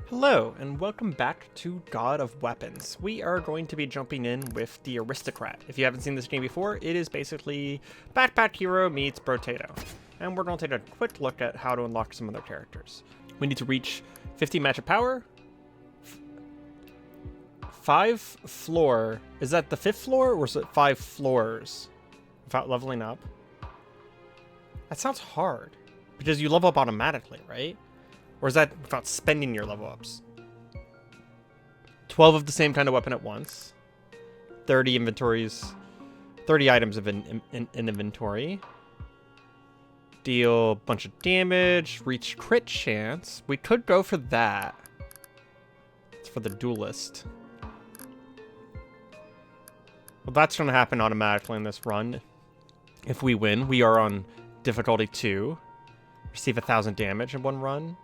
Hello, and welcome back to God of Weapons. We are going to be jumping in with the Aristocrat. If you haven't seen this game before, it is basically Backpack Hero meets Brotato. And we're going to take a quick look at how to unlock some other characters. We need to reach 50 magic power, 5 floor. Is that the 5th floor, or is it 5 floors without leveling up? That sounds hard, because you level up automatically, right? Or is that without spending your level ups? 12 of the same kind of weapon at once. 30 items of in inventory. Deal a bunch of damage. Reach crit chance. We could go for that. It's for the duelist. Well, that's going to happen automatically in this run. If we win, we are on difficulty 2. Receive 1,000 damage in one run.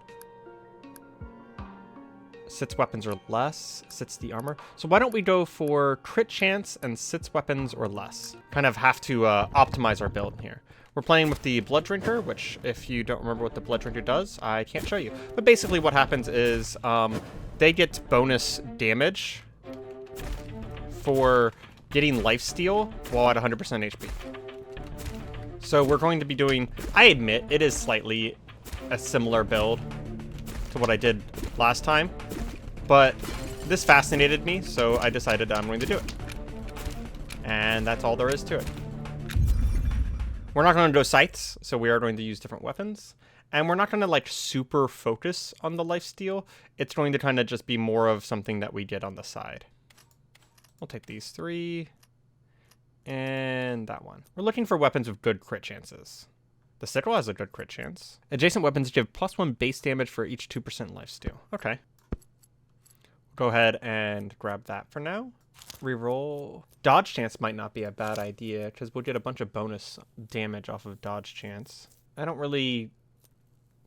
Sits weapons or less. Sits the armor. So why don't we go for crit chance and sits weapons or less? Kind of have to optimize our build here. We're playing with the Blood Drinker, which if you don't remember what the Blood Drinker does, I can't show you. But basically what happens is they get bonus damage for getting lifesteal while at 100% HP. So we're going to be doing, I admit, it is slightly a similar build to what I did last time. But this fascinated me, so I decided I'm going to do it. And that's all there is to it. We're not going to go scythes, so we are going to use different weapons. And we're not going to like super focus on the lifesteal. It's going to kind of just be more of something that we did on the side. We'll take these 3. And that one. We're looking for weapons with good crit chances. The sickle has a good crit chance. Adjacent weapons give +1 base damage for each 2% lifesteal. Okay. Go ahead and grab that for now. Reroll. Dodge chance might not be a bad idea, because we'll get a bunch of bonus damage off of dodge chance. I don't really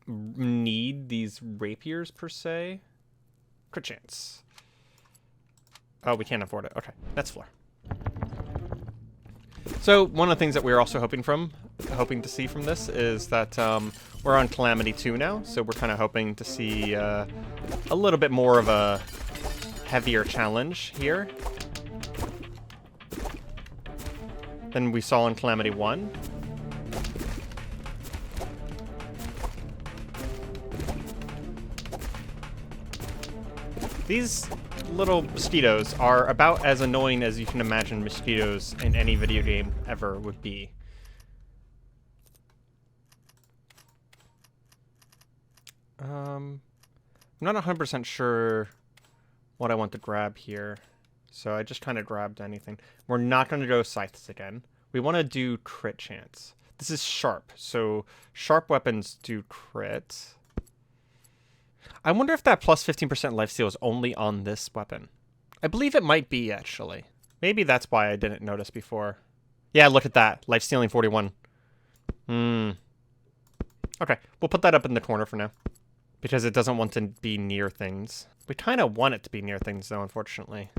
need these rapiers per se. Crit chance. Oh, we can't afford it. Okay, that's floor. So one of the things that we're also hoping to see from this is that we're on Calamity 2 now, so we're kind of hoping to see a little bit more of a heavier challenge here than we saw in Calamity 1. These little mosquitoes are about as annoying as you can imagine mosquitoes in any video game ever would be. I'm not 100% sure what I want to grab here, so I just kind of grabbed anything. We're not going to go scythes again. We want to do crit chance. This is sharp, so sharp weapons do crit. I wonder if that plus 15% lifesteal is only on this weapon. I believe it might be, actually. Maybe that's why I didn't notice before. Yeah, look at that. Lifestealing 41. Okay, we'll put that up in the corner for now, because it doesn't want to be near things. We kind of want it to be near things, though, unfortunately.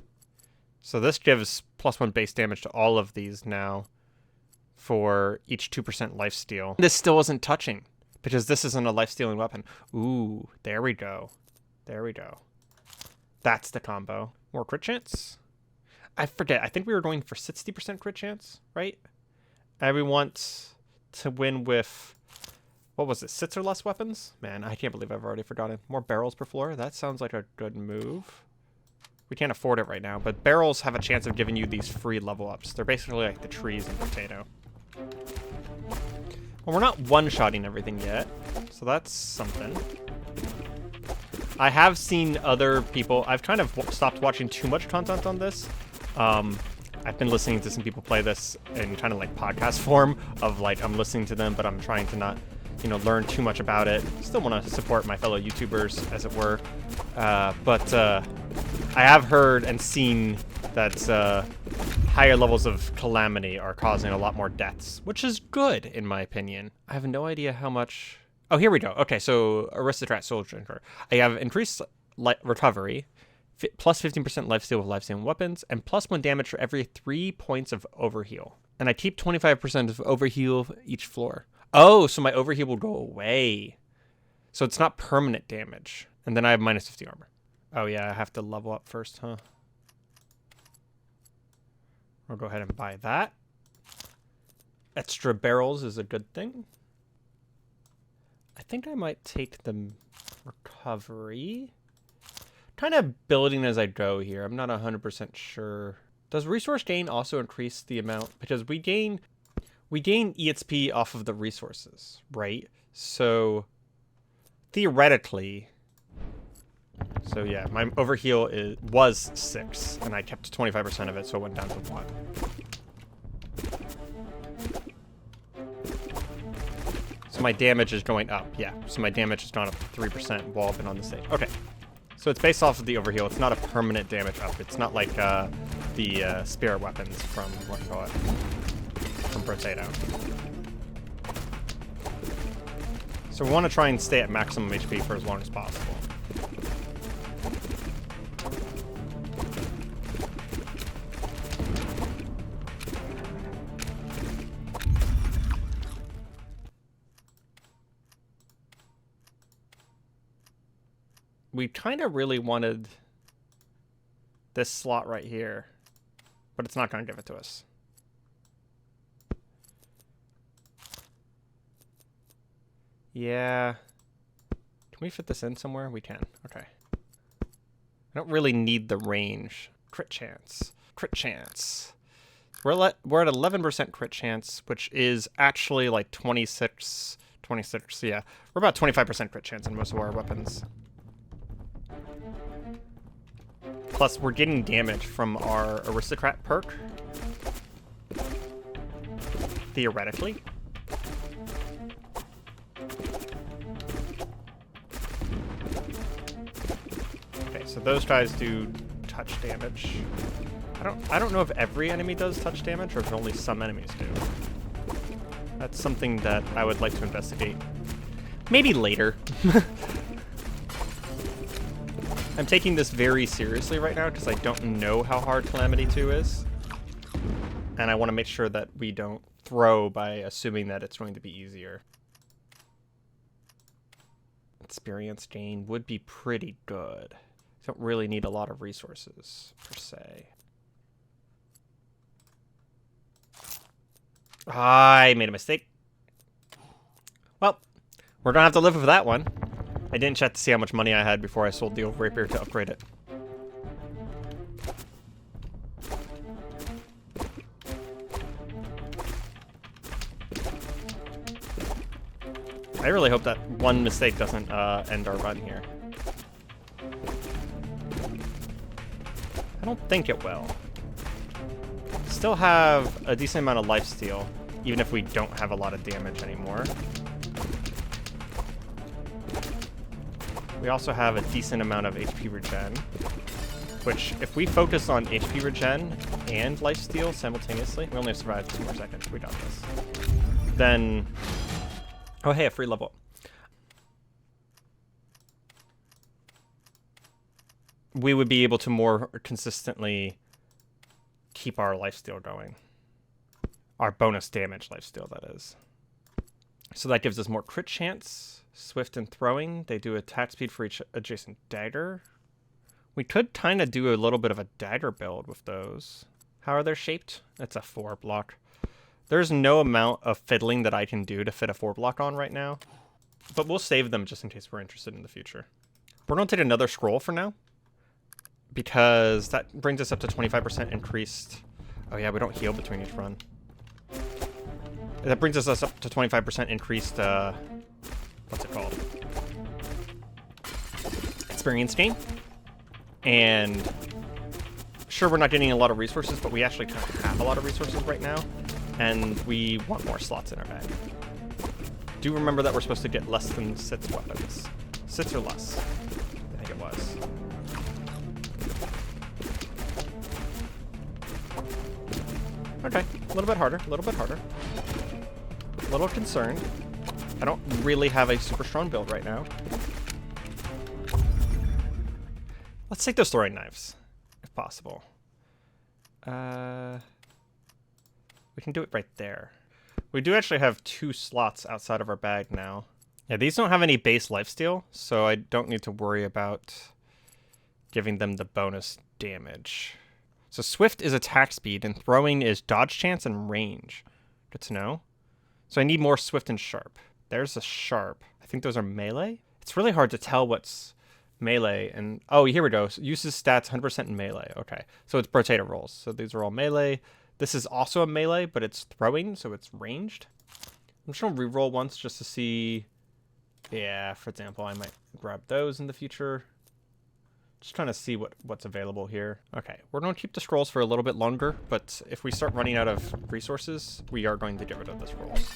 So this gives +1 base damage to all of these now for each 2% lifesteal. This still isn't touching, because this isn't a life-stealing weapon. Ooh, there we go. There we go. That's the combo. More crit chance? I forget. I think we were going for 60% crit chance, right? And we want to win with, what was it, 6 or less weapons? Man, I can't believe I've already forgotten. More barrels per floor? That sounds like a good move. We can't afford it right now, but barrels have a chance of giving you these free level ups. They're basically like the trees in Potato. Well, we're not one-shotting everything yet, so that's something. I have seen other people. I've kind of stopped watching too much content on this. I've been listening to some people play this in kind of like podcast form of like, I'm listening to them, but I'm trying to not, learn too much about it. Still want to support my fellow YouTubers, as it were. But I have heard and seen that higher levels of Calamity are causing a lot more deaths, which is good, in my opinion. I have no idea how much... Oh, here we go. Okay, so Aristocrat Soul Drinker. I have increased recovery, plus 15% lifesteal with lifestealing weapons, and +1 damage for every 3 points of overheal. And I keep 25% of overheal each floor. Oh, so my overheal will go away. So it's not permanent damage. And then I have minus 50 armor. Oh yeah, I have to level up first, huh? I'll go ahead and buy that. Extra barrels is a good thing. I think I might take the recovery. Kind of building as I go here. I'm not 100% sure. Does resource gain also increase the amount? Because we gain EXP off of the resources, right? So theoretically, so yeah, my overheal was 6, and I kept 25% of it, so it went down to 1. So my damage is going up, yeah. So my damage has gone up to 3% while I've been on the stage. Okay. So it's based off of the overheal. It's not a permanent damage up. It's not like the spirit weapons from, what do you call it? From Potato. So we want to try and stay at maximum HP for as long as possible. We kind of really wanted this slot right here, but it's not going to give it to us. Yeah. Can we fit this in somewhere? We can. Okay. I don't really need the range. Crit chance. Crit chance. We're at 11% crit chance, which is actually like 26, yeah. We're about 25% crit chance in most of our weapons. Plus, we're getting damage from our aristocrat perk. Theoretically. Okay, so those guys do touch damage. I don't know if every enemy does touch damage or if only some enemies do. That's something that I would like to investigate. Maybe later. I'm taking this very seriously right now because I don't know how hard Calamity 2 is. And I want to make sure that we don't throw by assuming that it's going to be easier. Experience gain would be pretty good. Don't really need a lot of resources, per se. I made a mistake. Well, we're going to have to live with that one. I didn't check to see how much money I had before I sold the old rapier to upgrade it. I really hope that one mistake doesn't end our run here. I don't think it will. Still have a decent amount of lifesteal, even if we don't have a lot of damage anymore. We also have a decent amount of HP regen, which if we focus on HP regen and lifesteal simultaneously, we only have survived 2 more seconds. We got this. Then, oh hey, a free level. We would be able to more consistently keep our lifesteal going. Our bonus damage lifesteal, that is. So that gives us more crit chance. Swift and throwing. They do attack speed for each adjacent dagger. We could kind of do a little bit of a dagger build with those. How are they shaped? It's a 4 block. There's no amount of fiddling that I can do to fit a 4 block on right now. But we'll save them just in case we're interested in the future. We're going to take another scroll for now, because that brings us up to 25% increased. Oh yeah, we don't heal between each run. That brings us up to 25% increased, what's it called? Experience gain. And sure, we're not getting a lot of resources, but we actually kind of have a lot of resources right now, and we want more slots in our bag. Do remember that we're supposed to get less than 6 weapons. 6 or less, I think it was. Okay, a little bit harder, a little bit harder. A little concerned. I don't really have a super strong build right now. Let's take those throwing knives, if possible. We can do it right there. We do actually have 2 slots outside of our bag now. Yeah, these don't have any base lifesteal, so I don't need to worry about giving them the bonus damage. So Swift is attack speed, and throwing is dodge chance and range. Good to know. So I need more Swift and Sharp. There's a Sharp. I think those are melee? It's really hard to tell what's melee and... Oh, here we go. So uses stats 100% in melee. Okay. So it's potato rolls. So these are all melee. This is also a melee, but it's throwing, so it's ranged. I'm just going to reroll once just to see... Yeah, for example, I might grab those in the future. Just trying to see what's available here. Okay, we're going to keep the scrolls for a little bit longer, but if we start running out of resources, we are going to get rid of the scrolls.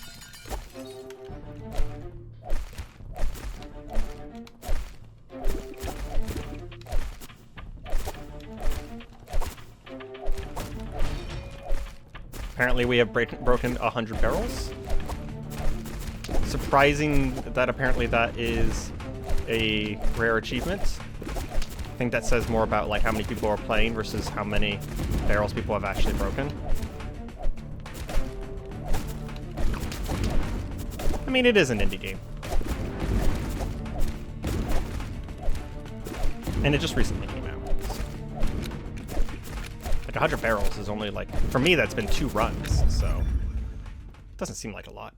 Apparently we have broken 100 barrels. Surprising that apparently that is a rare achievement. I think that says more about like how many people are playing versus how many barrels people have actually broken. I mean, it is an indie game. And it just recently came out. So. Like 100 barrels is only like, for me that's been 2 runs, so it doesn't seem like a lot.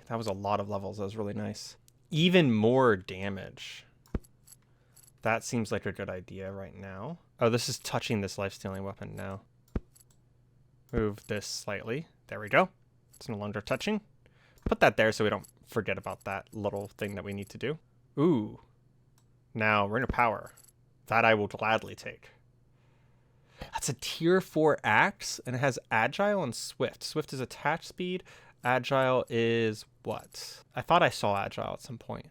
That was a lot of levels. That was really nice. Even more damage. That seems like a good idea right now. Oh, this is touching this life-stealing weapon now. Move this slightly. There we go. It's no longer touching. Put that there so we don't forget about that little thing that we need to do. Ooh. Now, Ring of Power. That I will gladly take. That's a tier 4 axe, and it has Agile and Swift. Swift is attack speed. Agile is what? I thought I saw Agile at some point.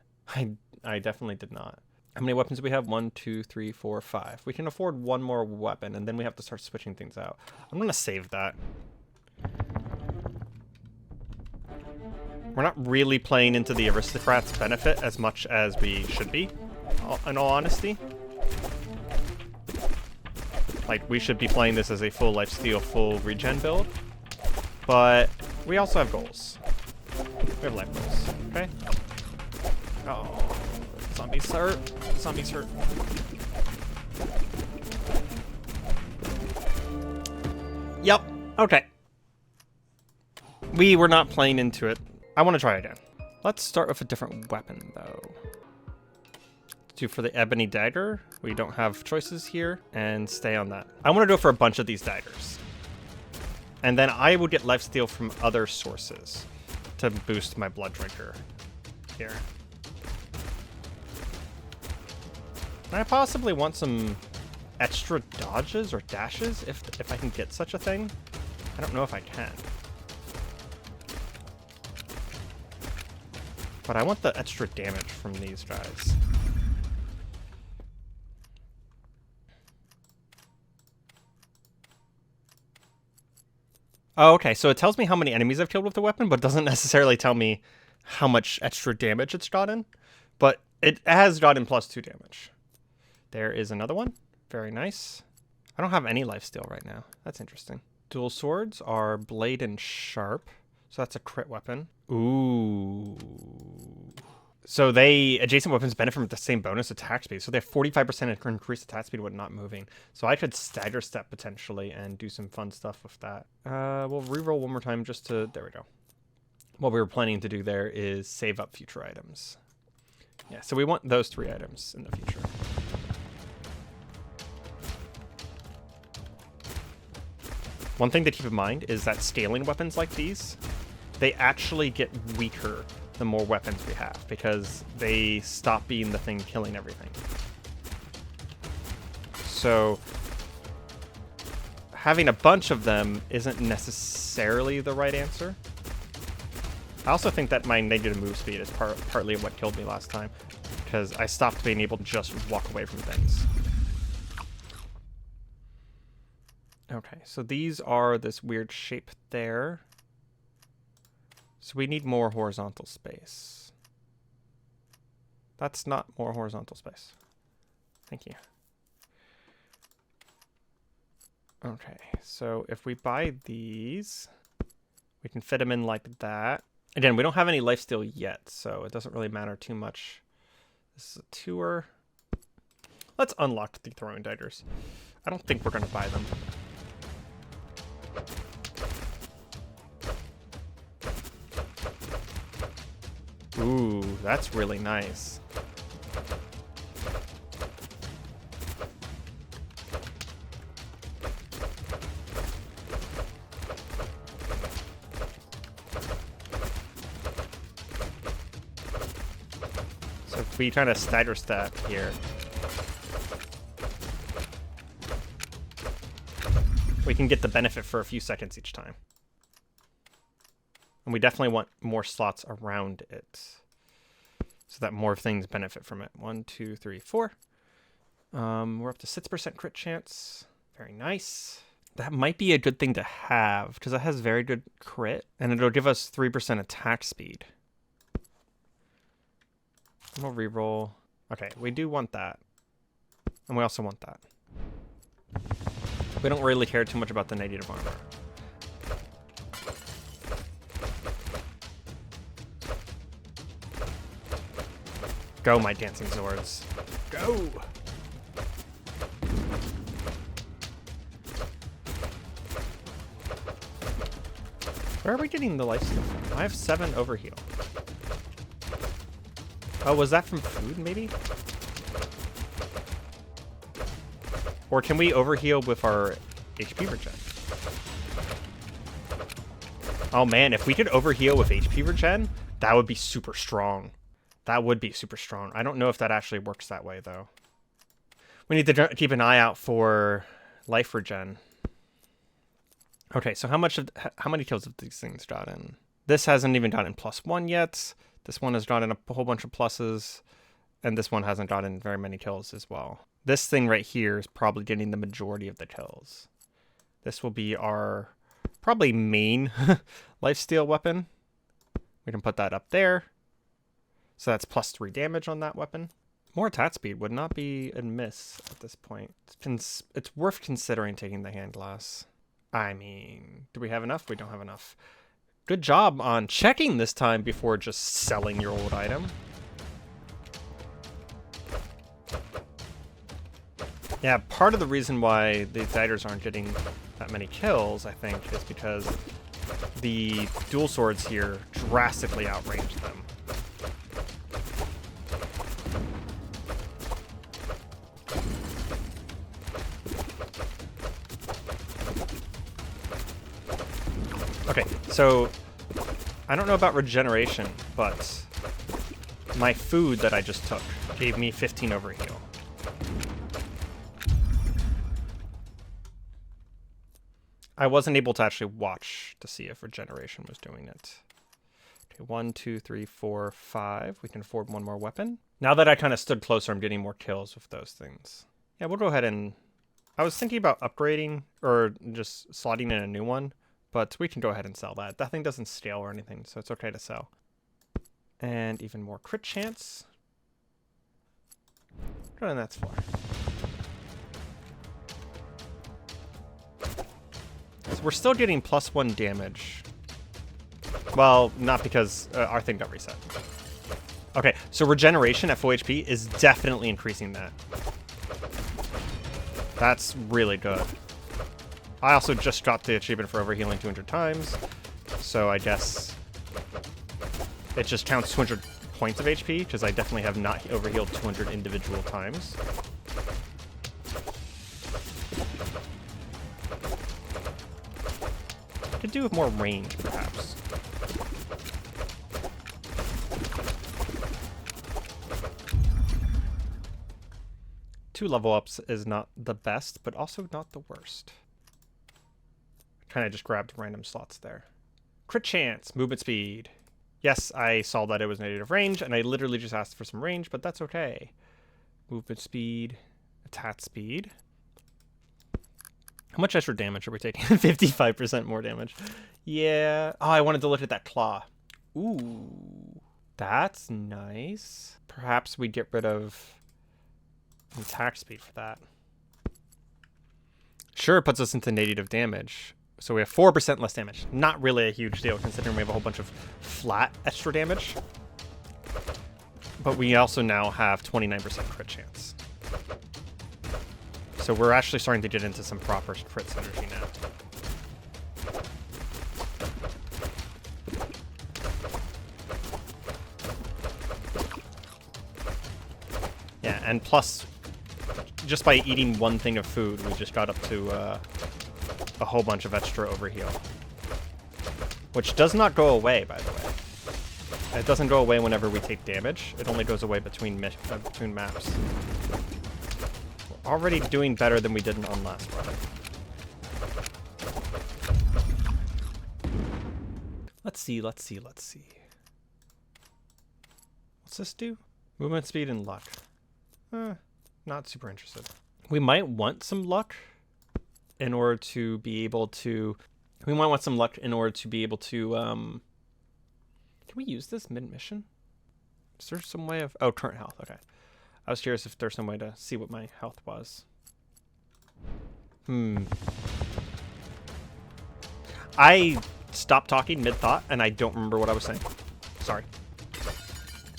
I definitely did not. How many weapons do we have? 1, 2, 3, 4, 5. We can afford one more weapon, and then we have to start switching things out. I'm going to save that. We're not really playing into the aristocrat's benefit as much as we should be, in all honesty. Like, we should be playing this as a full lifesteal, full regen build. But we also have goals. We have life goals, okay? Oh, zombies hurt. Zombies hurt. Yep, okay. We were not playing into it. I want to try again. Let's start with a different weapon, though. Do for the ebony dagger. We don't have choices here, and stay on that. I want to go for a bunch of these daggers. And then I would get lifesteal from other sources to boost my blood drinker here. And I possibly want some extra dodges or dashes if I can get such a thing. I don't know if I can. But I want the extra damage from these guys. Oh, okay, so it tells me how many enemies I've killed with the weapon, but doesn't necessarily tell me how much extra damage it's gotten. But it has gotten +2 damage. There is another one. Very nice. I don't have any lifesteal right now. That's interesting. Dual swords are blade and sharp. So that's a crit weapon. Ooh. So adjacent weapons benefit from the same bonus attack speed. So they have 45% increased attack speed when not moving. So I could stagger step potentially and do some fun stuff with that. We'll reroll one more time just to, there we go. What we were planning to do there is save up future items. Yeah, so we want those 3 items in the future. One thing to keep in mind is that scaling weapons like these, they actually get weaker the more weapons we have, because they stop being the thing killing everything. So having a bunch of them isn't necessarily the right answer. I also think that my negative move speed is partly what killed me last time, because I stopped being able to just walk away from things. Okay, so these are this weird shape there. So we need more horizontal space. That's not more horizontal space. Thank you. Okay, so if we buy these, we can fit them in like that. Again, we don't have any lifesteal yet, so it doesn't really matter too much. This is a tour. Let's unlock the throwing daggers. I don't think we're going to buy them. Ooh, that's really nice. So if we kind of stagger step here, we can get the benefit for a few seconds each time. And we definitely want more slots around it so that more things benefit from it. 1, 2, 3, 4. We're up to 6% crit chance. Very nice. That might be a good thing to have because it has very good crit and it'll give us 3% attack speed. We'll reroll. Okay, we do want that. And we also want that. We don't really care too much about the negative armor. Go, my dancing swords. Go! Where are we getting the life steal from? I have 7 overheal. Oh, was that from food, maybe? Or can we overheal with our HP regen? Oh man, if we could overheal with HP regen, that would be super strong. That would be super strong. I don't know if that actually works that way, though. We need to keep an eye out for life regen. Okay, so how many kills have these things gotten? This hasn't even gotten +1 yet. This one has gotten a whole bunch of pluses. And this one hasn't gotten very many kills as well. This thing right here is probably getting the majority of the kills. This will be our probably main lifesteal weapon. We can put that up there. So that's +3 damage on that weapon. More attack speed would not be amiss at this point. It's worth considering taking the hand glass. I mean, do we have enough? We don't have enough. Good job on checking this time before just selling your old item. Yeah, part of the reason why the daggers aren't getting that many kills, I think, is because the dual swords here drastically outrange them. Okay, so I don't know about regeneration, but my food that I just took gave me 15 overheal. I wasn't able to actually watch to see if regeneration was doing it. Okay, 1, 2, 3, 4, 5. We can afford one more weapon. Now that I kind of stood closer, I'm getting more kills with those things. Yeah, we'll go ahead and... I was thinking about upgrading or just slotting in a new one, but we can go ahead and sell that. That thing doesn't scale or anything, so it's okay to sell. And even more crit chance. And that's 4. So we're still getting +1 damage. Well, not because our thing got reset. Okay, so regeneration at full HP is definitely increasing that. That's really good. I also just got the achievement for overhealing 200 times, so I guess it just counts 200 points of HP, because I definitely have not overhealed 200 individual times. Could do with more range, perhaps. Two level ups is not the best, but also not the worst. Kind of just grabbed random slots there. Crit chance, movement speed. Yes, I saw that it was negative range, and I literally just asked for some range, but that's okay. Movement speed, attack speed. How much extra damage are we taking? 55% more damage. Yeah. Oh, I wanted to look at that claw. Ooh. That's nice. Perhaps we get rid of attack speed for that. Sure, it puts us into negative damage. So we have 4% less damage. Not really a huge deal considering we have a whole bunch of flat extra damage. But we also now have 29% crit chance. So we're actually starting to get into some proper crit synergy now. Yeah, and plus, just by eating one thing of food, we just got up to a whole bunch of extra overheal. Which does not go away, by the way. It doesn't go away whenever we take damage. It only goes away between maps. We're already doing better than we did on last run. Let's see. What's this do? Movement speed and luck. Not super interested. We might want some luck in order to be able to... We might want some luck in order to be able to... Can we use this mid-mission? Is there some way of... Oh, current health. Okay. I was curious if there's some way to see what my health was. I stopped talking mid-thought, and I don't remember what I was saying. Sorry.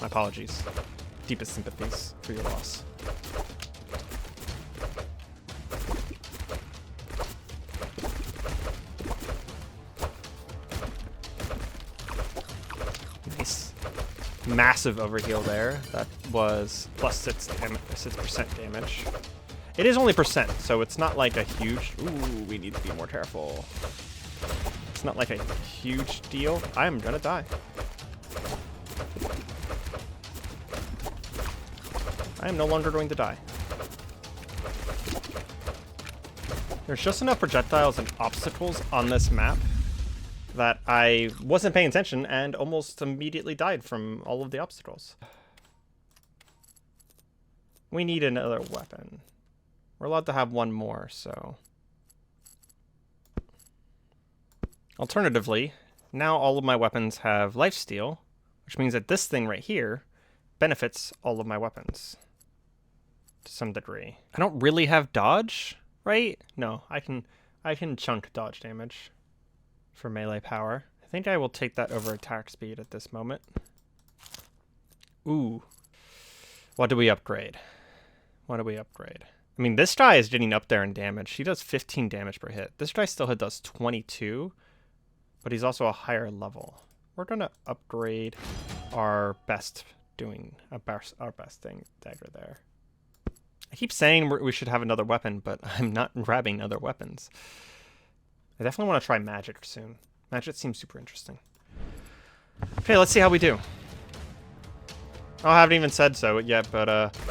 My apologies. Deepest sympathies for your loss. Nice. Massive overheal there. That was plus 6% damage. It is only percent, so it's not like a huge... Ooh, we need to be more careful. It's not like a huge deal. I'm gonna die. I am no longer going to die. There's just enough projectiles and obstacles on this map that I wasn't paying attention and almost immediately died from all of the obstacles. We need another weapon. We're allowed to have one more, so... Alternatively, now all of my weapons have lifesteal, which means that this thing right here benefits all of my weapons. To some degree. I don't really have dodge, right? No, I can chunk dodge damage for melee power. I think I will take that over attack speed at this moment. Ooh. What do we upgrade? I mean, this guy is getting up there in damage. He does 15 damage per hit. This guy still does 22, but he's also a higher level. We're gonna upgrade our best thing dagger there. I keep saying we should have another weapon, but I'm not grabbing other weapons. I definitely want to try magic soon. Magic seems super interesting. Okay, let's see how we do. Oh, I haven't even said so yet, but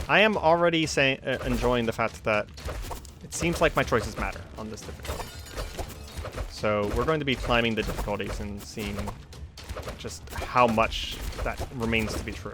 I am already enjoying the fact that it seems like my choices matter on this difficulty. So we're going to be climbing the difficulties and seeing just how much that remains to be true.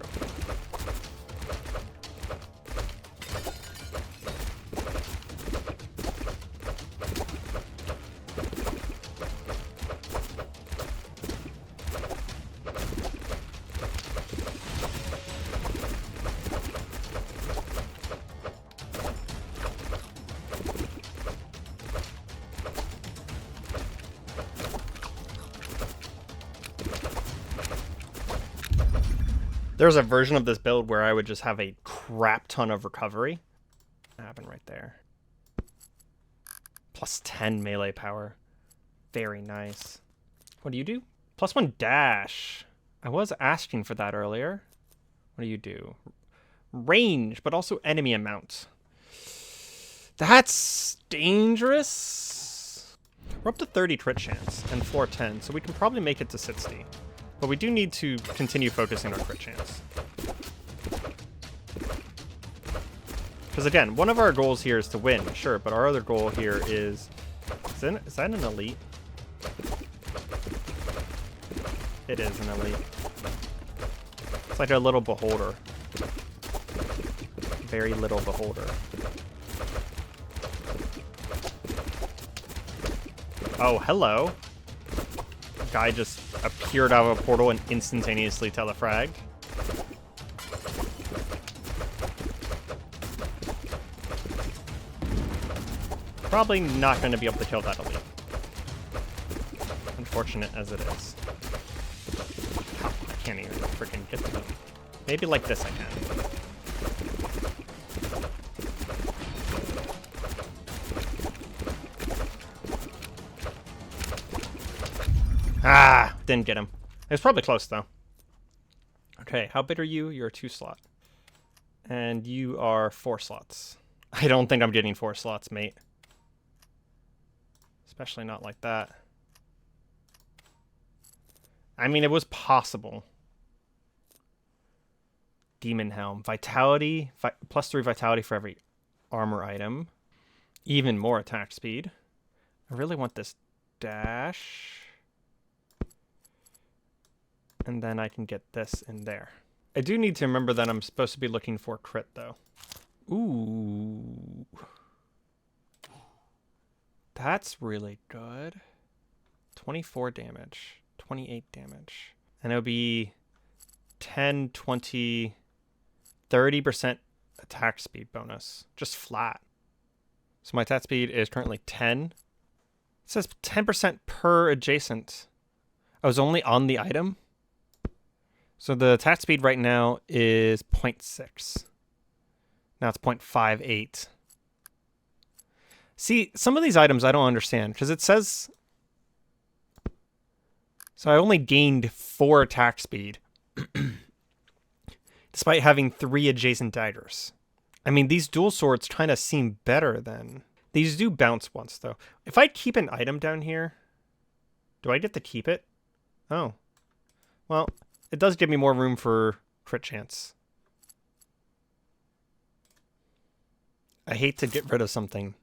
There's a version of this build where I would just have a crap ton of recovery. That happened right there. Plus 10 melee power. Very nice. What do you do? Plus 1 dash. I was asking for that earlier. What do you do? Range, but also enemy amount. That's dangerous. We're up to 30 crit chance and floor 10, so we can probably make it to 60. But we do need to continue focusing on crit chance. Because again, one of our goals here is to win, sure, but our other goal here is that an elite? It is an elite. It's like a little beholder. Very little beholder. Oh, hello. Guy just appeared out of a portal and instantaneously telefragged. Probably not going to be able to kill that elite. Unfortunate as it is. Oh, I can't even freaking get them. Maybe like this I can. Ah, didn't get him. It was probably close though. Okay, how big are you? You're a 2 slot. And you are 4 slots. I don't think I'm getting 4 slots, mate. Especially not like that. I mean, it was possible. Demon Helm. Vitality. Plus 3 vitality for every armor item. Even more attack speed. I really want this dash. And then I can get this in there. I do need to remember that I'm supposed to be looking for crit, though. Ooh. That's really good. 24 damage. 28 damage. And it'll be 10, 20, 30% attack speed bonus. Just flat. So my attack speed is currently 10. It says 10% per adjacent. I was only on the item. So the attack speed right now is 0.6. Now it's 0.58. See, some of these items I don't understand, because it says... So I only gained 4 attack speed, despite having 3 adjacent daggers. I mean, these dual swords kind of seem better than... These do bounce once, though. If I keep an item down here, do I get to keep it? Oh. Well... It does give me more room for crit chance. I hate to get rid of something,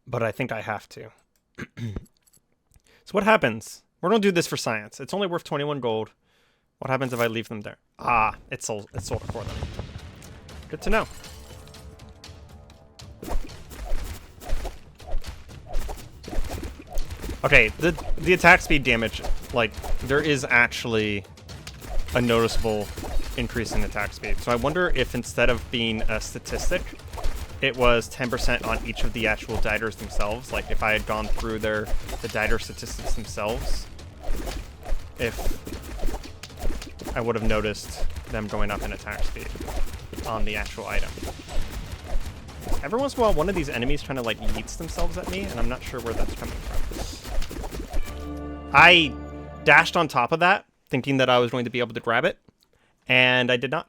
but I think I have to. So what happens? We're going to do this for science. It's only worth 21 gold. What happens if I leave them there? Ah, it's sold it for them. Good to know. Okay, the attack speed damage, like, there is actually... a noticeable increase in attack speed. So I wonder if instead of being a statistic, it was 10% on each of the actual daggers themselves. Like if I had gone through the dagger statistics themselves, if I would have noticed them going up in attack speed on the actual item. Every once in a while, one of these enemies kind of like yeets themselves at me, and I'm not sure where that's coming from. I dashed on top of that, thinking that I was going to be able to grab it, and I did not.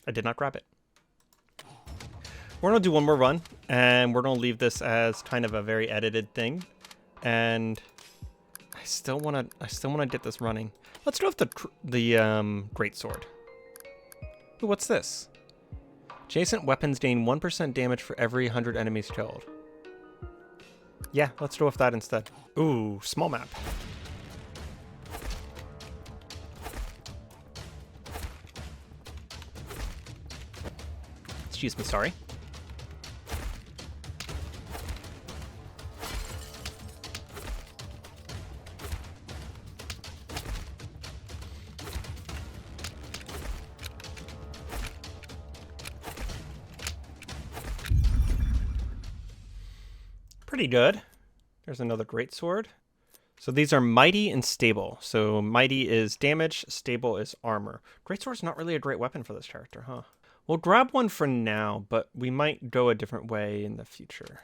I did not grab it. We're going to do one more run, and we're going to leave this as kind of a very edited thing, and I still want to get this running. Let's go with the greatsword. Ooh, what's this? Adjacent weapons gain 1% damage for every 100 enemies killed. Yeah, let's go with that instead. Ooh, small map. Excuse me, sorry. Pretty good. There's another greatsword. So these are mighty and stable. So mighty is damage, stable is armor. Greatsword's not really a great weapon for this character, huh? We'll grab one for now, but we might go a different way in the future.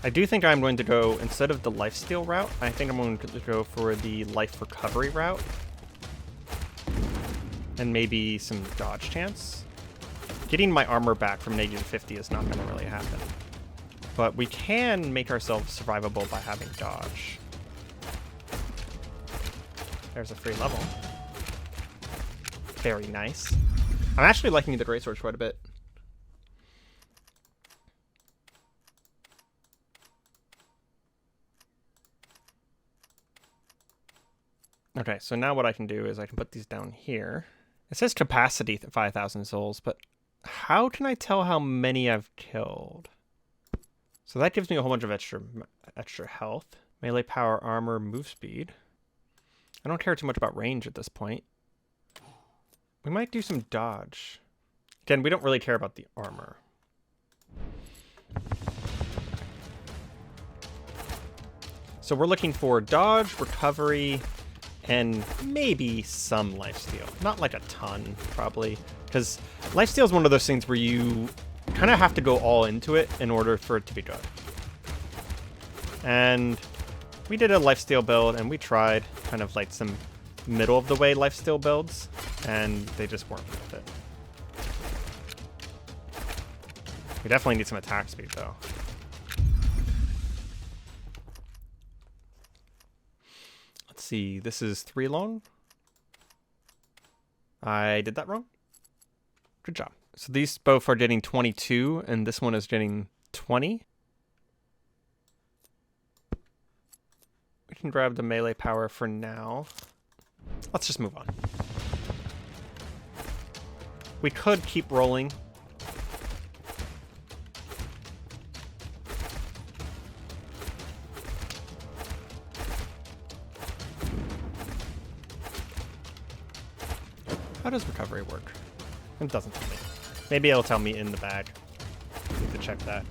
I do think I'm going to go, instead of the lifesteal route, I think I'm going to go for the life recovery route. And maybe some dodge chance. Getting my armor back from -50 is not going to really happen. But we can make ourselves survivable by having dodge. There's a free level. Very nice. I'm actually liking the greatsword quite a bit. Okay, so now what I can do is I can put these down here. It says capacity 5,000 souls, but how can I tell how many I've killed? So that gives me a whole bunch of extra health. Melee power, armor, move speed. I don't care too much about range at this point. We might do some dodge. Again, we don't really care about the armor. So we're looking for dodge, recovery, and maybe some lifesteal. Not like a ton, probably. Because lifesteal is one of those things where you kind of have to go all into it in order for it to be good. And we did a lifesteal build, and we tried kind of like some middle of the way lifesteal builds, and they just weren't worth it. We definitely need some attack speed, though. Let's see, this is 3 long. I did that wrong. Good job. So these both are getting 22, and this one is getting 20. We can grab the melee power for now. Let's just move on. We could keep rolling. How does recovery work? It doesn't tell me. Maybe it'll tell me in the bag. Need to check that.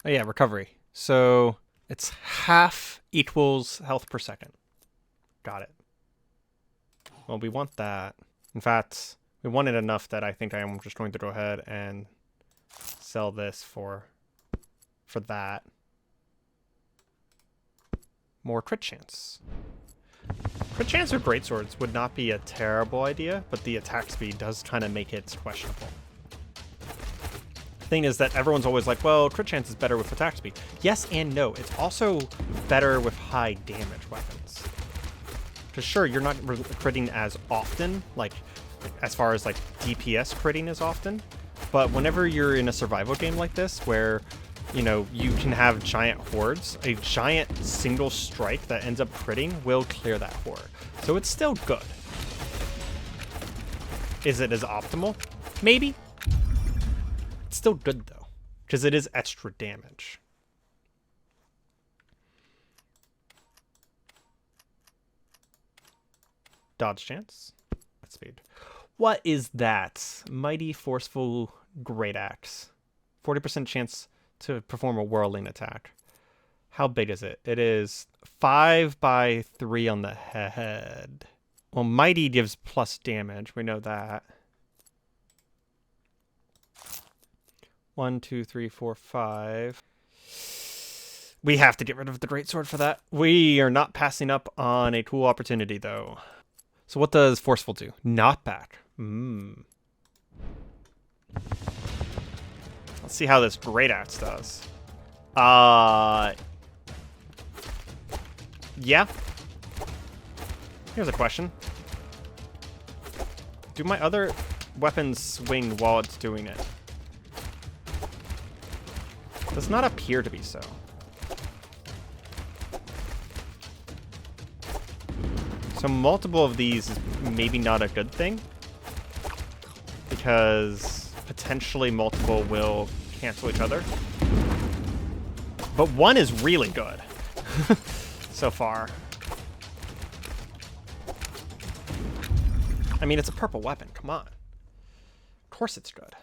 Oh yeah, recovery. So it's half equals health per second. Got it. Well, we want that. In fact, we want it enough that I think I am just going to go ahead and sell this for that. More crit chance. Crit chance or greatswords would not be a terrible idea, but the attack speed does kind of make it questionable. Thing is that everyone's always like, well, crit chance is better with attack speed. Yes and no. It's also better with high damage weapons. Because sure, you're not critting as often, like as far as like DPS critting as often, but whenever you're in a survival game like this where, you know, you can have giant hordes, a giant single strike that ends up critting will clear that horde. So it's still good. Is it as optimal? Maybe. Still good though, because it is extra damage. Dodge chance. Speed. What is that? Mighty Forceful Greataxe. 40% chance to perform a whirling attack. How big is it? It is 5 by 3 on the head. Well, Mighty gives plus damage. We know that. 1, 2, 3, 4, 5. We have to get rid of the greatsword for that. We are not passing up on a cool opportunity, though. So what does Forceful do? Knockback. Let's see how this Greataxe does. Yeah. Here's a question. Do my other weapons swing while it's doing it? Does not appear to be so. So multiple of these is maybe not a good thing, because potentially multiple will cancel each other. But one is really good so far. I mean, it's a purple weapon. Come on. Of course it's good.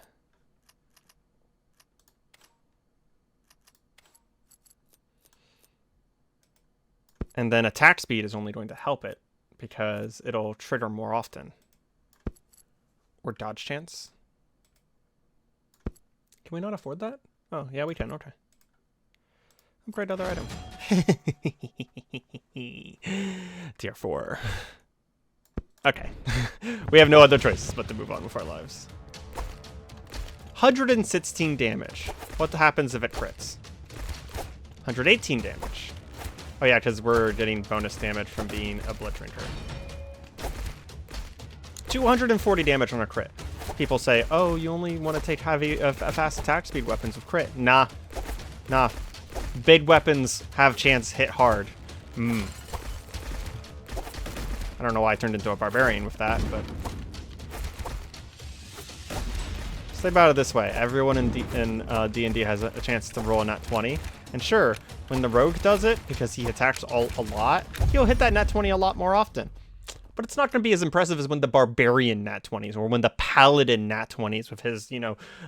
And then attack speed is only going to help it because it'll trigger more often. Or dodge chance. Can we not afford that? Oh, yeah, we can. Okay. Upgrade other item. Tier 4. Okay. We have no other choice but to move on with our lives. 116 damage. What happens if it crits? 118 damage. Oh yeah, because we're getting bonus damage from being a blood drinker. 240 damage on a crit. People say, oh, you only want to take fast attack speed weapons with crit. Nah. Big weapons have chance hit hard. I don't know why I turned into a barbarian with that, but... Just think about it this way. Everyone in D&D has a chance to roll a nat 20. And sure, when the rogue does it, because he attacks a lot, he'll hit that nat 20 a lot more often. But it's not going to be as impressive as when the barbarian nat 20s or when the paladin nat 20s with his,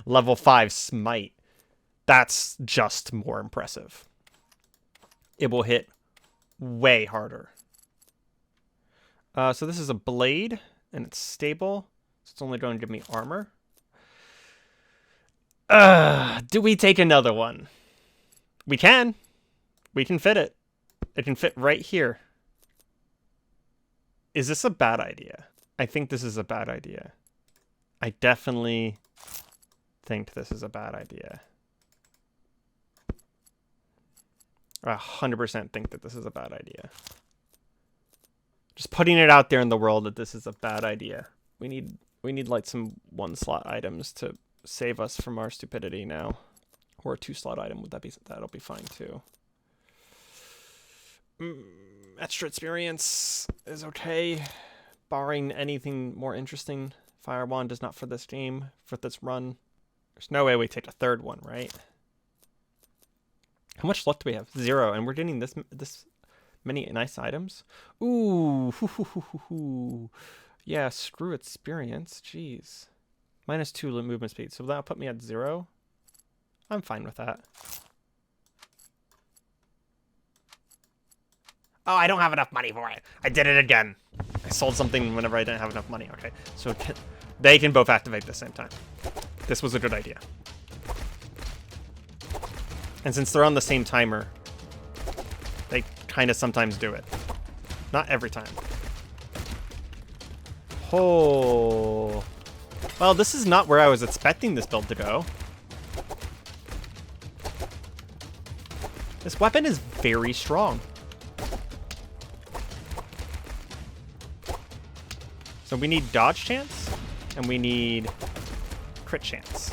level 5 smite. That's just more impressive. It will hit way harder. So this is a blade, and it's stable. So it's only going to give me armor. Do we take another one? We can. We can fit it. It can fit right here. Is this a bad idea? I think this is a bad idea. I definitely think this is a bad idea. I 100% think that this is a bad idea. Just putting it out there in the world that this is a bad idea. We need like some 1-slot items to save us from our stupidity now. Or a 2-slot item, that'll be fine too. Extra experience is okay, barring anything more interesting. Fire wand is not for this game, for this run. There's no way we take a third one, right? How much luck do we have? 0, and we're getting this many nice items. Ooh, yeah. Screw experience. Jeez, -2 movement speed. So that'll put me at 0. I'm fine with that. Oh, I don't have enough money for it. I did it again. I sold something whenever I didn't have enough money. Okay, so they can both activate at the same time. This was a good idea. And since they're on the same timer, they kind of sometimes do it. Not every time. Oh. Well, this is not where I was expecting this build to go. This weapon is very strong. So we need dodge chance, and we need crit chance.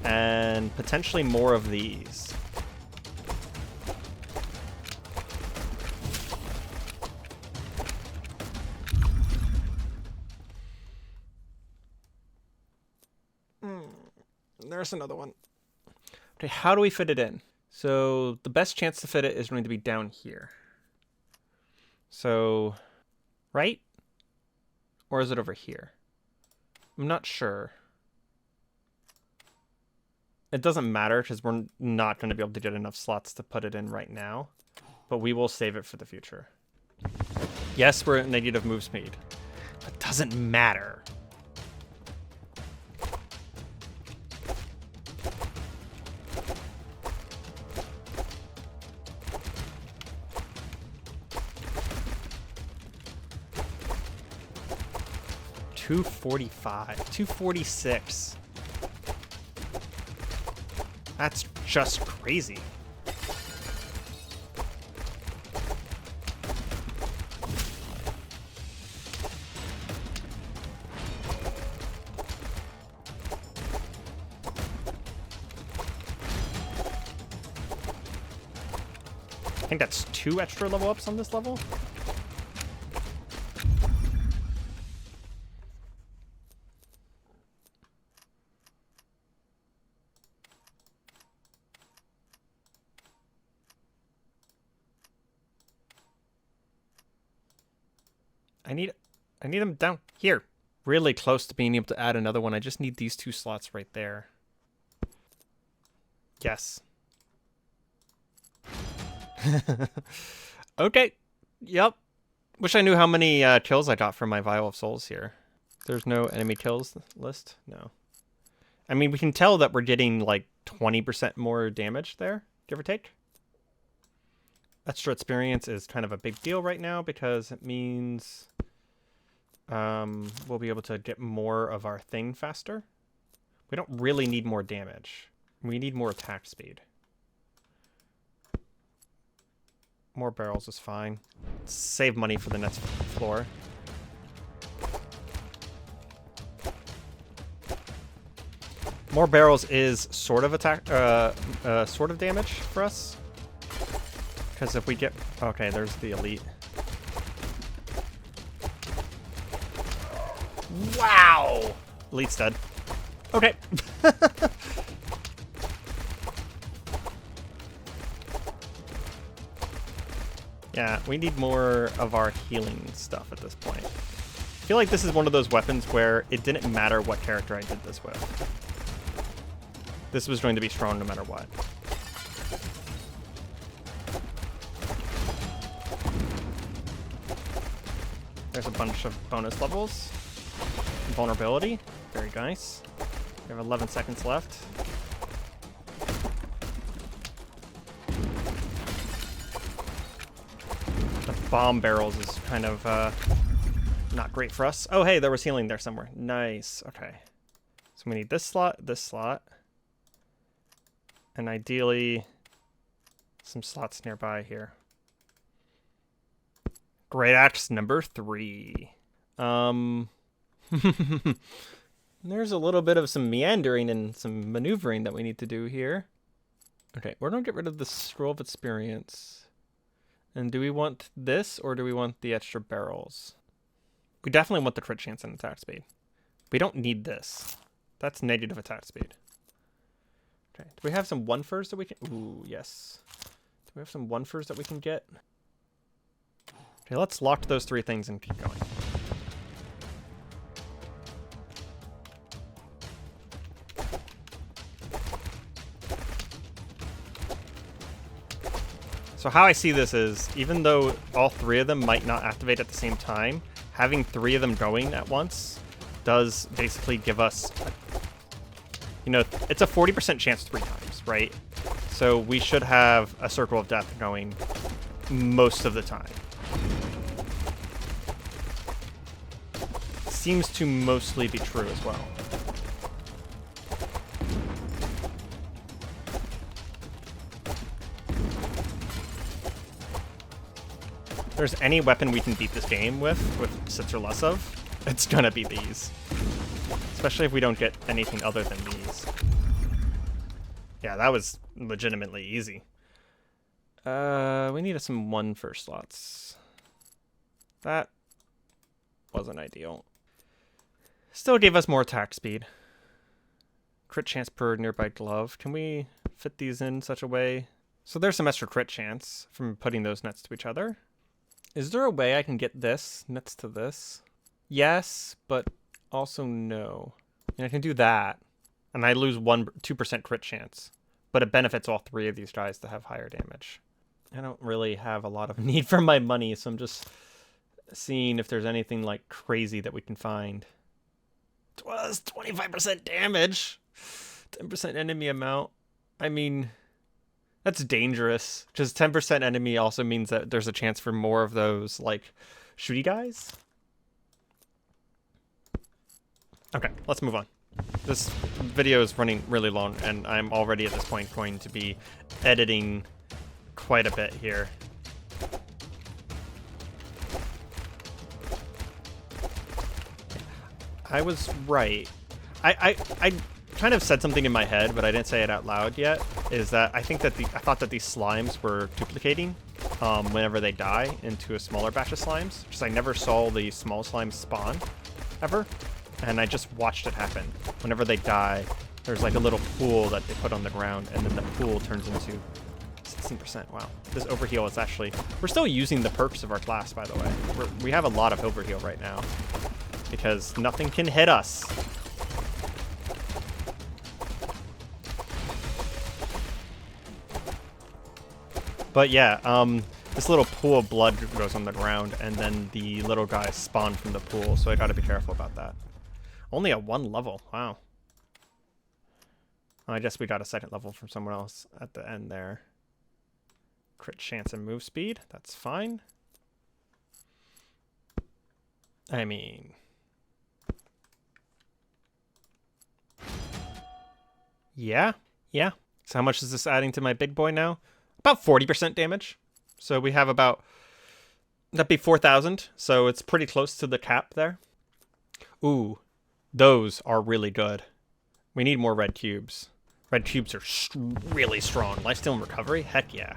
And potentially more of these. There's another one. Okay, how do we fit it in? So the best chance to fit it is going to be down here. So, right? Or is it over here? I'm not sure. It doesn't matter because we're not going to be able to get enough slots to put it in right now. But we will save it for the future. Yes, we're at negative move speed. But it doesn't matter. $245, $246. That's just crazy. I think that's 2 extra level ups on this level. I need them down here. Really close to being able to add another one. I just need these 2 slots right there. Yes. Okay. Yep. Wish I knew how many kills I got from my Vial of Souls here. There's no enemy kills list? No. I mean, we can tell that we're getting like 20% more damage there, give or take. Extra experience is kind of a big deal right now because it means we'll be able to get more of our thing faster. We don't really need more damage. We need more attack speed. More barrels is fine. Save money for the next floor. More barrels is sort of attack, sort of damage for us. Because if we get... Okay, there's the elite. Wow! Elite's dead. Okay. Yeah, we need more of our healing stuff at this point. I feel like this is one of those weapons where it didn't matter what character I did this with. This was going to be strong no matter what. There's a bunch of bonus levels. Vulnerability. Very nice. We have 11 seconds left. The bomb barrels is kind of not great for us. Oh, hey, there was healing there somewhere. Nice. Okay. So we need this slot, and ideally some slots nearby here. Greataxe number 3. There's a little bit of some meandering and some maneuvering that we need to do here. Okay, we're gonna get rid of the scroll of experience. And do we want this or do we want the extra barrels? We definitely want the crit chance and attack speed. We don't need this. That's negative attack speed. Okay, do we have some 1-fers that we can... Ooh, yes. Do we have some 1-fers that we can get? Okay, let's lock those 3 things and keep going. So how I see this is, even though all 3 of them might not activate at the same time, having 3 of them going at once does basically give us, you know, it's a 40% chance 3 times, right? So we should have a Circle of Death going most of the time. Seems to mostly be true as well. If there's any weapon we can beat this game with 6 or less of, it's gonna be these. Especially if we don't get anything other than these. Yeah, that was legitimately easy. We needed some 1-fer slots. That wasn't ideal. Still gave us more attack speed. Crit chance per nearby glove. Can we fit these in such a way? So there's some extra crit chance from putting those next to each other. Is there a way I can get this next to this? Yes, but also no. And I can do that. And I lose 2% crit chance. But it benefits all 3 of these guys to have higher damage. I don't really have a lot of need for my money, so I'm just seeing if there's anything like crazy that we can find. It was 25% damage. 10% enemy amount. I mean, that's dangerous. Because 10% enemy also means that there's a chance for more of those, like, shooty guys. Okay, let's move on. This video is running really long, and I'm already at this point going to be editing quite a bit here. I was right. I kind of said something in my head, but I didn't say it out loud yet, is that I thought that these slimes were duplicating whenever they die into a smaller batch of slimes, because I never saw the small slimes spawn ever, and I just watched it happen. Whenever they die, there's like a little pool that they put on the ground, and then the pool turns into 16%. Wow. This overheal is actually... We're still using the perks of our class, by the way. We have a lot of overheal right now, because nothing can hit us. But yeah, this little pool of blood goes on the ground, and then the little guys spawn from the pool, so I gotta be careful about that. Only at 1 level, wow. I guess we got a 2nd level from someone else at the end there. Crit chance and move speed, that's fine. I mean... Yeah. So how much is this adding to my big boy now? About 40% damage. So we have about... That'd be 4,000, so it's pretty close to the cap there. Ooh, those are really good. We need more red cubes. Red cubes are really strong. Lifesteal and recovery? Heck yeah.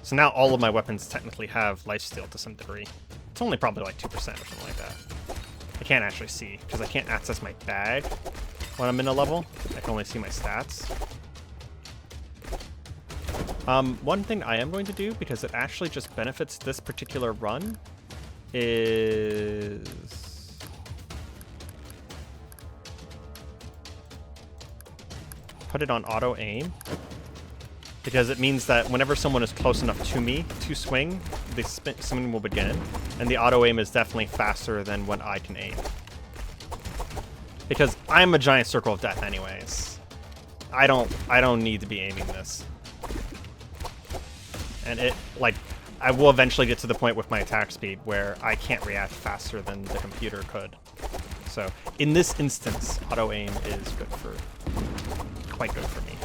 So now all of my weapons technically have lifesteal to some degree. It's only probably like 2% or something like that. I can't actually see, because I can't access my bag when I'm in a level. I can only see my stats. One thing I am going to do, because it actually just benefits this particular run, is... put it on auto aim. Because it means that whenever someone is close enough to me to swing, the swing will begin. And the auto aim is definitely faster than when I can aim. Because I'm a giant circle of death anyways. I don't need to be aiming this. And it, like, I will eventually get to the point with my attack speed where I can't react faster than the computer could. So, in this instance, auto aim is good for, quite good for me.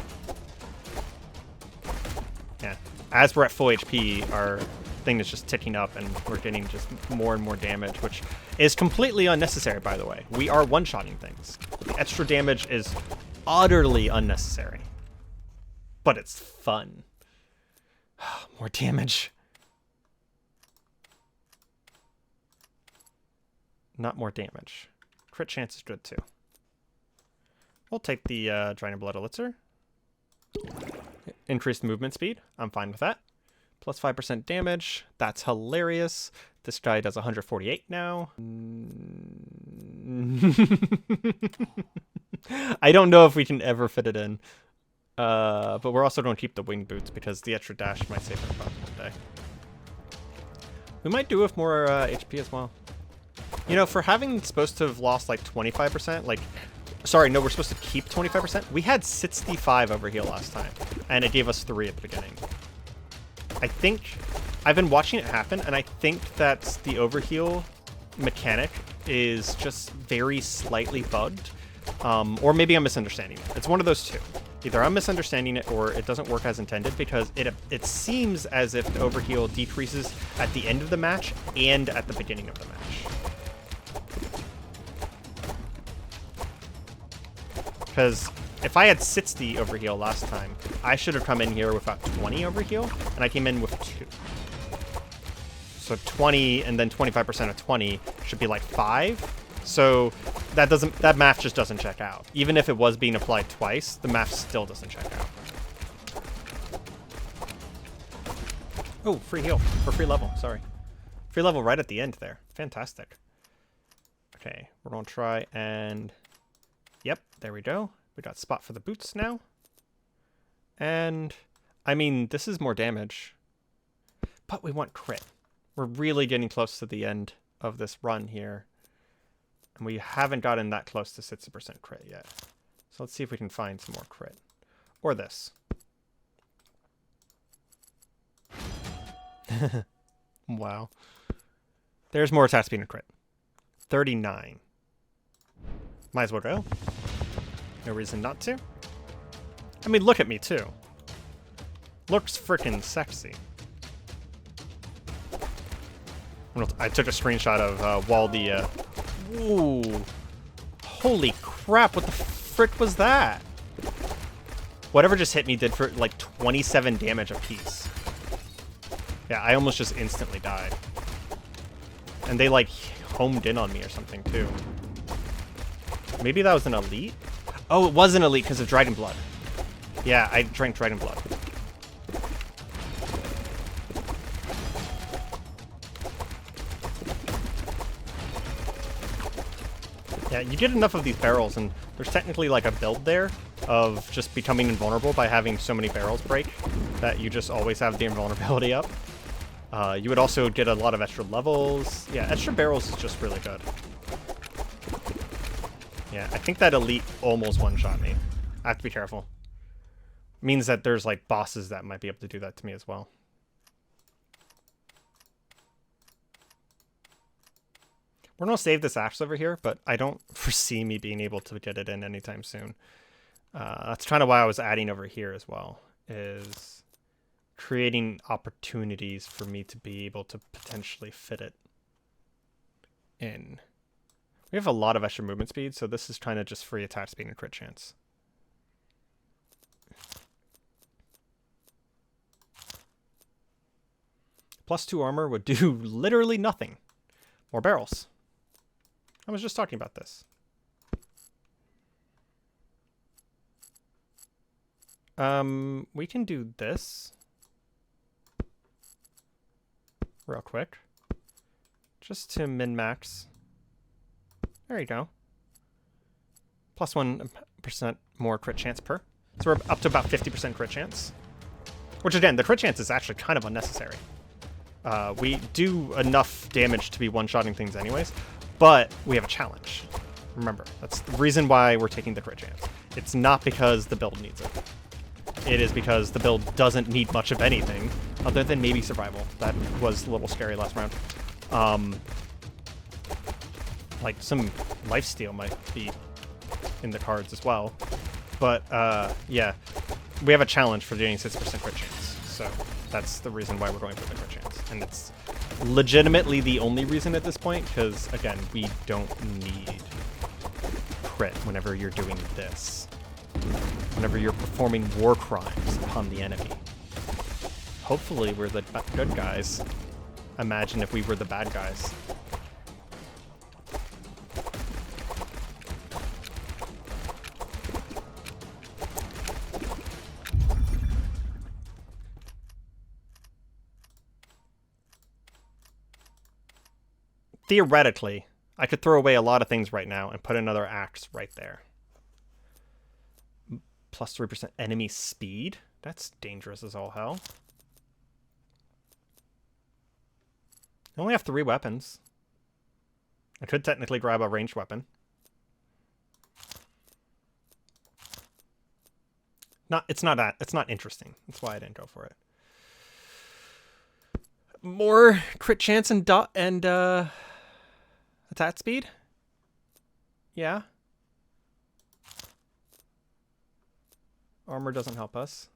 Yeah. As we're at full HP, our thing is just ticking up and we're getting just more and more damage, which is completely unnecessary, by the way. We are one-shotting things. The extra damage is utterly unnecessary. But it's fun. More damage. Not more damage. Crit chance is good too. We'll take the Drain Blood Elixir. Increased movement speed. I'm fine with that. Plus 5% damage. That's hilarious. This guy does 148 now. I don't know if we can ever fit it in. But we're also going to keep the wing boots because the extra dash might save our butt one day. We might do with more HP as well. You know, for having supposed to have lost like 25%, like, sorry, no, we're supposed to keep 25%. We had 65 over here last time, and it gave us 3 at the beginning. I think, I've been watching it happen, and I think that the overheal mechanic is just very slightly bugged. Or maybe I'm misunderstanding it. It's one of those two. Either I'm misunderstanding it or it doesn't work as intended, because it seems as if the overheal decreases at the end of the match and at the beginning of the match. Because if I had 60 overheal last time, I should have come in here without 20 overheal, and I came in with 2. So 20 and then 25% of 20 should be like 5. So that math just doesn't check out. Even if it was being applied twice, the math still doesn't check out. Oh, free heal, or free level, sorry. Free level right at the end there. Fantastic. Okay, we're gonna try and... Yep, there we go. We got spot for the boots now. And, I mean, this is more damage. But we want crit. We're really getting close to the end of this run here. And we haven't gotten that close to 60% crit yet. So let's see if we can find some more crit. Or this. Wow. There's more attack speed and crit. 39. Might as well go. No reason not to. I mean, look at me, too. Looks freaking sexy. I took a screenshot of Waldy. Ooh. Holy crap, what the frick was that? Whatever just hit me did for like 27 damage apiece. Yeah, I almost just instantly died. And they like homed in on me or something too. Maybe that was an elite? Oh, it was an elite because of Dragon Blood. Yeah, I drank Dragon Blood. Yeah, you get enough of these barrels, and there's technically like a build there of just becoming invulnerable by having so many barrels break that you just always have the invulnerability up. You would also get a lot of extra levels. Yeah, extra barrels is just really good. Yeah, I think that elite almost one-shot me. I have to be careful. Means that there's like bosses that might be able to do that to me as well. We're going to save this axe over here, but I don't foresee me being able to get it in anytime soon. That's kind of why I was adding over here as well, is creating opportunities for me to be able to potentially fit it in. We have a lot of extra movement speed, so this is trying to just free attack speed and crit chance. +2 armor would do literally nothing. More barrels. I was just talking about this. We can do this real quick. Just to min-max. There you go. +1% more crit chance per. So we're up to about 50% crit chance. Which again, the crit chance is actually kind of unnecessary. We do enough damage to be one-shotting things anyways, but we have a challenge. Remember, that's the reason why we're taking the crit chance. It's not because the build needs it. It is because the build doesn't need much of anything, other than maybe survival. That was a little scary last round. Like some lifesteal might be in the cards as well. But yeah, we have a challenge for getting 6% crit chance. So that's the reason why we're going for the crit chance. And it's legitimately the only reason at this point, because again, we don't need crit whenever you're doing this. Whenever you're performing war crimes upon the enemy. Hopefully we're the good guys. Imagine if we were the bad guys. Theoretically, I could throw away a lot of things right now and put another axe right there. +3% enemy speed? That's dangerous as all hell. I only have 3 weapons. I could technically grab a ranged weapon. It's not interesting. That's why I didn't go for it. More crit chance and attack speed? Yeah. Armor doesn't help us.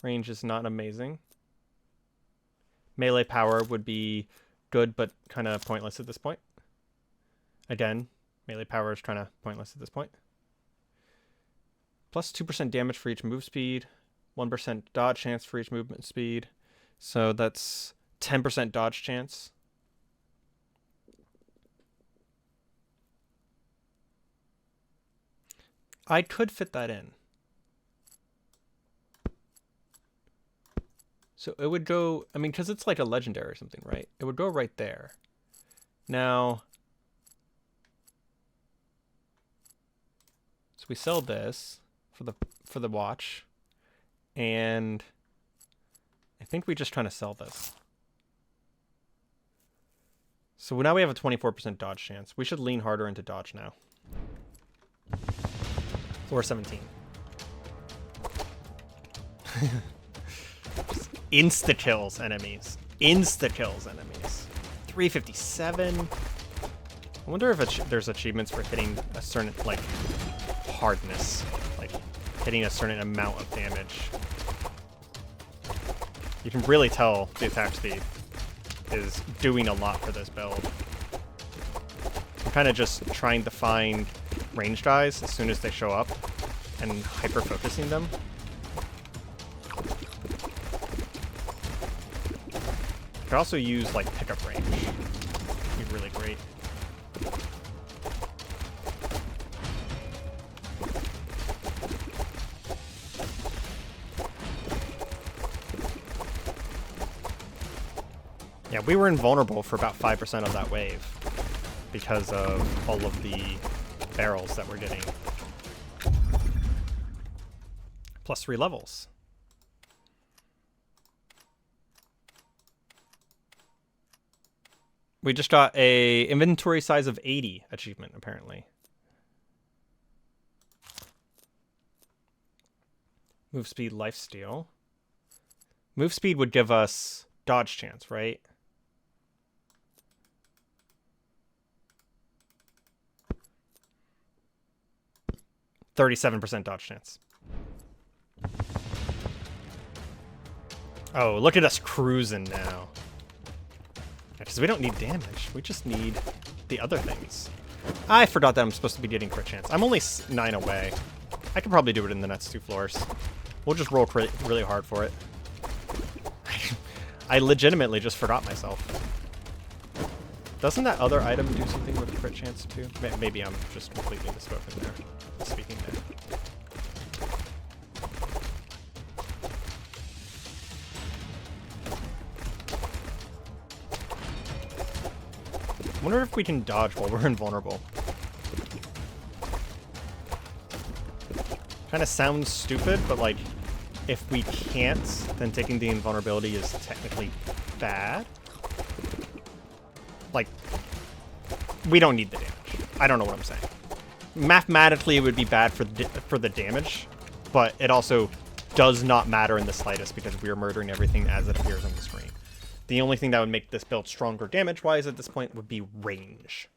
Range is not amazing. Melee power would be good, but kind of pointless at this point. Again, melee power is kind of pointless at this point. +2% damage for each move speed. 1% dodge chance for each movement speed. So that's 10% dodge chance. I could fit that in. So it would go, I mean, because it's like a legendary or something, right? It would go right there. Now, so we sell this for the watch, and I think we're just trying to sell this. So now we have a 24% dodge chance. We should lean harder into dodge now. Floor 17. Insta-kills enemies. Insta-kills enemies. 357. I wonder if there's achievements for hitting a certain, like, hardness. Like, hitting a certain amount of damage. You can really tell the attack speed is doing a lot for this build. I'm kind of just trying to find ranged guys as soon as they show up and hyper-focusing them. You could also use, like, pickup range. It'd be really great. Yeah, we were invulnerable for about 5% of that wave because of all of the barrels that we're getting. +3 levels. We just got a inventory size of 80 achievement, apparently. Move speed, lifesteal. Move speed would give us dodge chance, right? %37 dodge chance. Oh, look at us cruising now. Because we don't need damage. We just need the other things. I forgot that I'm supposed to be getting crit chance. I'm only 9 away. I could probably do it in the next 2 floors. We'll just roll really hard for it. I legitimately just forgot myself. Doesn't that other item do something with crit chance too? Maybe I'm just completely misspoken there. Speaking there. I wonder if we can dodge while we're invulnerable. Kind of sounds stupid, but like, if we can't, then taking the invulnerability is technically bad. Like, we don't need the damage. I don't know what I'm saying. Mathematically, it would be bad for the damage, but it also does not matter in the slightest because we are murdering everything as it appears on the screen. The only thing that would make this build stronger damage-wise at this point would be range.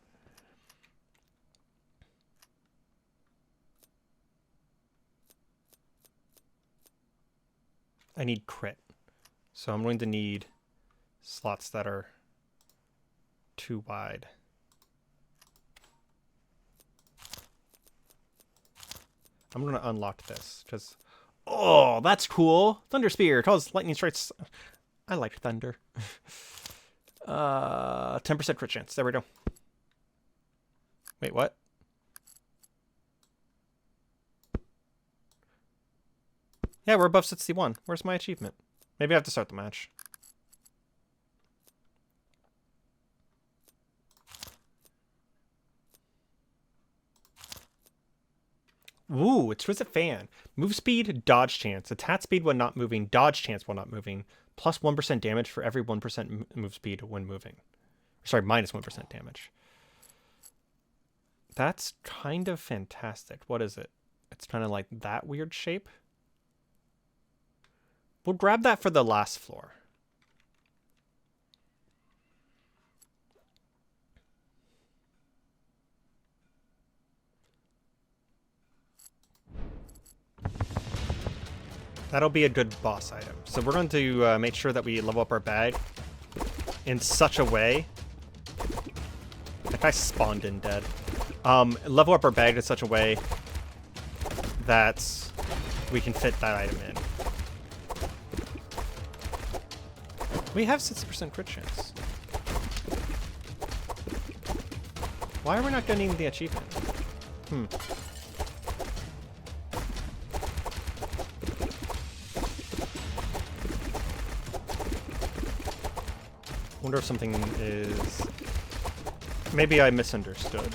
I need crit. So I'm going to need slots that are too wide. I'm going to unlock this because... Oh, that's cool. Thunder Spear. Cause lightning strikes... I like thunder. 10% crit chance. There we go. Wait, what? Yeah, we're above 61. Where's my achievement? Maybe I have to start the match. Ooh, Exquisite Fan. Move speed, dodge chance. Attack speed when not moving, dodge chance while not moving. Plus 1% damage for every 1% move speed when moving. Sorry, minus 1% damage. That's kind of fantastic. What is it? It's kind of like that weird shape. We'll grab that for the last floor. That'll be a good boss item. So we're going to make sure that we level up our bag in such a way. That guy spawned in dead. Level up our bag in such a way that we can fit that item in. We have 60% crit chance. Why are we not getting the achievement? Wonder if something is... Maybe I misunderstood.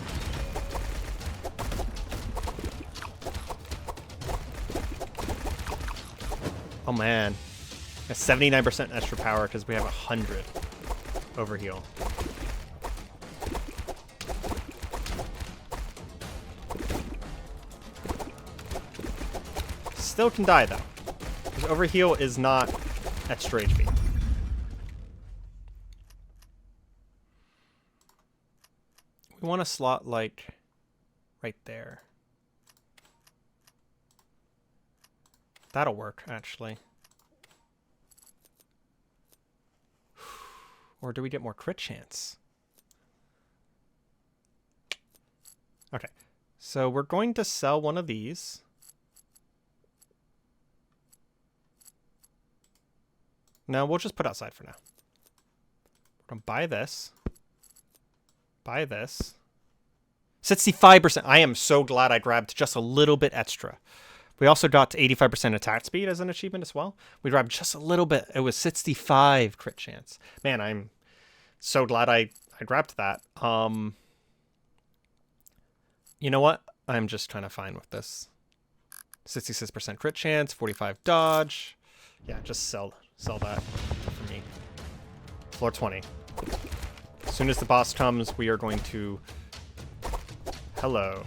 Oh man. A 79% extra power because we have 100 overheal. Still can die though. Because overheal is not extra HP. We want a slot like right there. That'll work, actually. Or do we get more crit chance? Okay, so we're going to sell one of these. No, we'll just put outside for now. We're gonna buy this. Buy this. 65%. I am so glad I grabbed just a little bit extra. We also got 85% attack speed as an achievement as well. We grabbed just a little bit. It was 65 crit chance. Man, I'm so glad I grabbed that. You know what? I'm just kind of fine with this. 66% crit chance, 45 dodge. Yeah, just sell that for me. Floor 20. As soon as the boss comes, we are going to... Hello.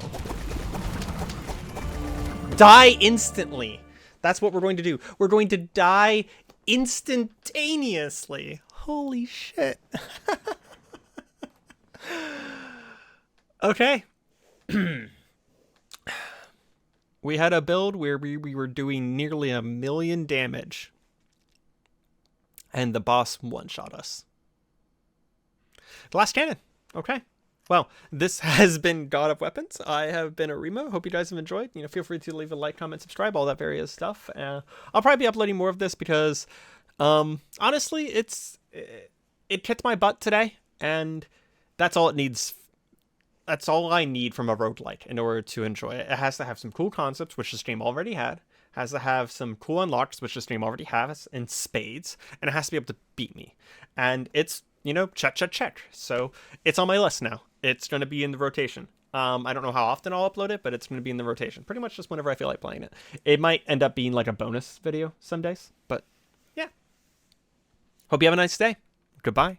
Die instantly. That's what we're going to do. We're going to die instantaneously. Holy shit. Okay. We had a build where we were doing nearly 1 million damage. And the boss one-shot us. Glass cannon. Okay. Well, this has been God of Weapons. I have been Areima. Hope you guys have enjoyed. Feel free to leave a like, comment, subscribe, all that various stuff. I'll probably be uploading more of this because, honestly, it kicked my butt today, and that's all it needs. That's all I need from a roguelike in order to enjoy it. It has to have some cool concepts, which the stream already had. Has to have some cool unlocks, which the stream already has in spades, and it has to be able to beat me. And it's, check. So it's on my list now. It's going to be in the rotation. I don't know how often I'll upload it, but it's going to be in the rotation. Pretty much just whenever I feel like playing it. It might end up being like a bonus video some days, but yeah. Hope you have a nice day. Goodbye.